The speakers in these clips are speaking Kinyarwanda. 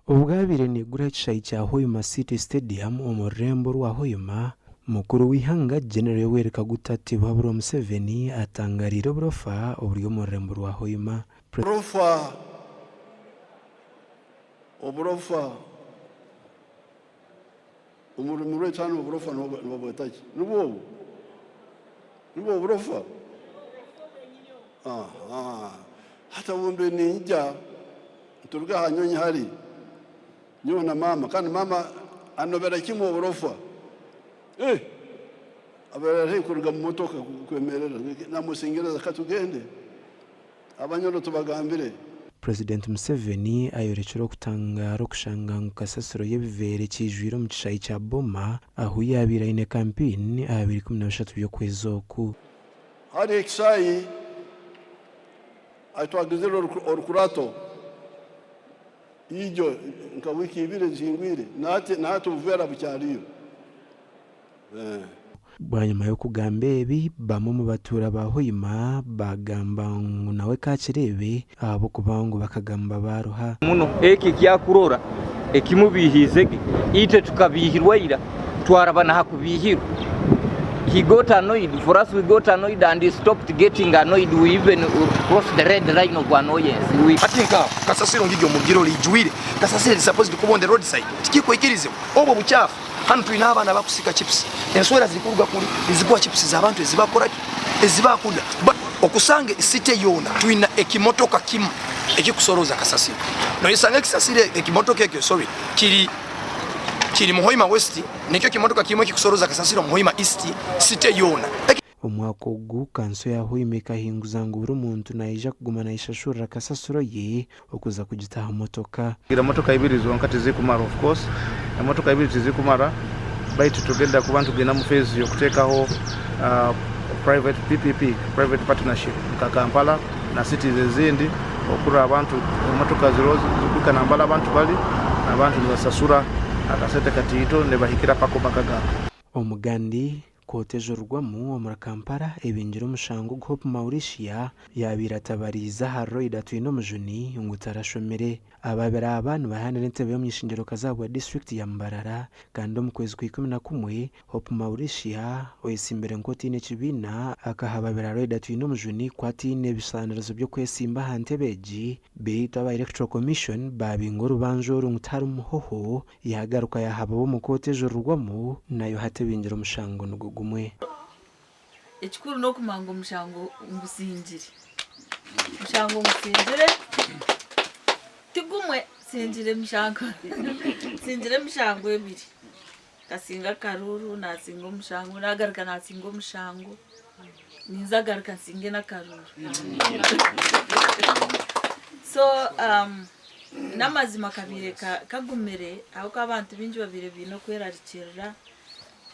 ubwabire ni gura chai cha Hoima City Stadium umurembo rwa Hoima mukuru w'ihanga General Yoweri Kaguta Tibuhaburwa Museveni atangarira burofa uburyo umurembo rwa Hoima oburofa umurembo w'etano oburofa n'obwetaki nubo burofa hata wumbe ninja turuga hanyonyi hari nyona mama kandi mama anobera kimwe burofa abera kuruga mu motoka kwemerera namusingereza katugende abanyoro tubagambire. President Museveni ayorekera kutangara kushanga kasasiro y'ebivere kijwiro mu cishayi cha Boma aho yabira ine campaign 2013 byo kwezoku hari exai atwagizero orukurato ijo nka wiki ibire zingwire nate uvera bucyariyo bwanyuma yo kugamba ebi bamwe mu batura ba Hoima bagamba ngo nawe kakirebe abo kubango bakagamba baruha muno eki kyakurora ekimubihizege ite tukabihirwaira twarabana hakubihirwa. He got annoyed. For us, we got annoyed and he stopped getting annoyed. We even crossed the red line of annoyance. I think kasasiro ngiryo mugiro lijwire kasasiro is supposed to come on the roadside tikiko ikirize obo buchafu hano twina abana bakusika chips enswera zikuruga kuri izikuwa chips z'abantu ezibakora ezibakunda okusange site yona twina ekimotoka kimu ekikusoroza kasasiro no yisanga kasasiro ekimotoka ekyo sorry kiri mu Hoima West nikyo kimotoka kimwe kikusoroza kasasiro mu Hoima East site yona. Umwaka ugu kanso ya Hoima ikahinguza ngo buri muntu naija kugumana ishashura kasasiro ye okuza kugitaha motoka gira motoka ibiri zonkati zikumara of course na motoka ibiri zikumara baitu tugenda ku bantu gena mu phase yo kutekaho private PPP private partnership ka Kampala na cities ezindi okura abantu motoka zirozi zikuka nambala abantu bali abantu basasura akasete katito ne bahikira pako bakaga omugandi kotejorwamo omura Kampala ebinjira umushango Hope Mauritius yabiratabariza harro twino mujuni ngutarashomere ababera abantu bahanira entebe yo mwishingiro kazabwa district ya Mbarara kandi mu kwezi kwa 11 Hope Mauritius oyisimbere nkotine kibina akahababera roida twino mujuni kwatine bisanirazo byo kwesimba hantebeji beita ba electoral commission babingoro banjoro ngutari muhoho yagaruka yahabo mu kotejorwamo nayo hatebinjira umushango gumwe ekikuru no kumanga umushango ngusinjire tigumwe sinjire mishango ebiri kasinga karuru nasinga umushango nagaruka nasinga umushango nizagaruka singe na karuru so namazima kabire kagumere aho abantu binji babire bino kwerarikirira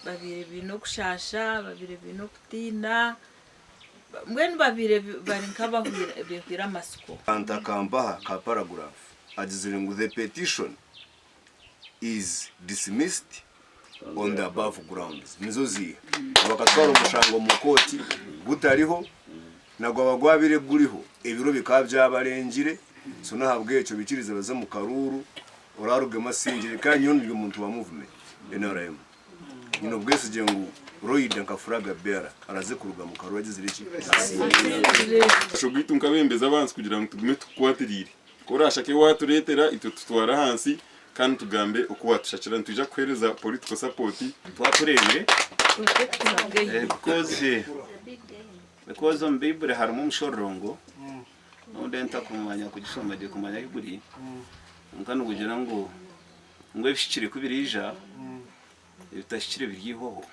babire bino kushasha babire bino kutina mwene babire bari nk'abahwira amasiko antakambaha ka paragraph agizire ngo the petition is dismissed on the above grounds nizozi bakatwara umushango mu koti gutariho nagwa abagwabire guriho ebiro bikaba byabarengire so nahabwe cyo bikirize baze mu karuru uraruge masingire kandi yondiye umuntu wa movement NRM ino bwese je ngo roida nkafuraga bera araze kuruga mu karuru agize iki shogwitu nkabembeza abansi kugira ngo tugume tukwatirire korashake waturetera ito tutwara hansi kandi tugambe uko watushakira ntujya kwereza political support twaturemire because on Bible harimo umushorrongo ndenta kumanya kugisoma de kumanya iburi ngano kugira ngo ebishikire kubirija bitashikire biryihoho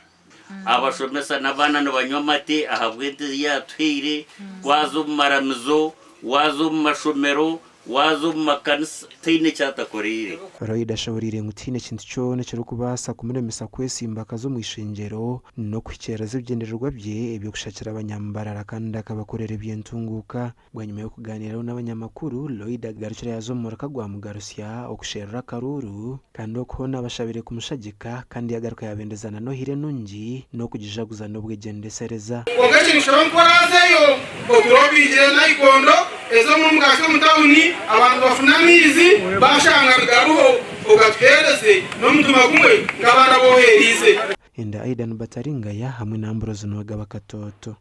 abashomesa nabana n'abanyamate ahabwete yatwire wazo maramizo wazo mashomero wazo makanisa tine cyatakorire roida shaburire ngutine kintu cyone cyo kubasa kumuremesa kwesimba kazo mwishengero no kwikera zibyendererwa bye ebyo gushakira abanyambarara kandi akabakorera byentunguka bwanyuma yo kuganiraho n'abanyamakuru Loida garucira yazo muraka gwa mugarusya okushera karuru kandi okona abashabire kumushagika kandi yagaruka yabendezana no hire nungi no kujijaguza no bwegendesereza ogakiri shoro nkora zeyo oturobije na ikondo ezo mu mugasa mu tawuni abantu bafuna amizi bashanga garuho ugathereze no mutuma kumwe ngabana boherize Enda Aidan Bataringaya hamwe na Ambrose Nwagaba Katoto.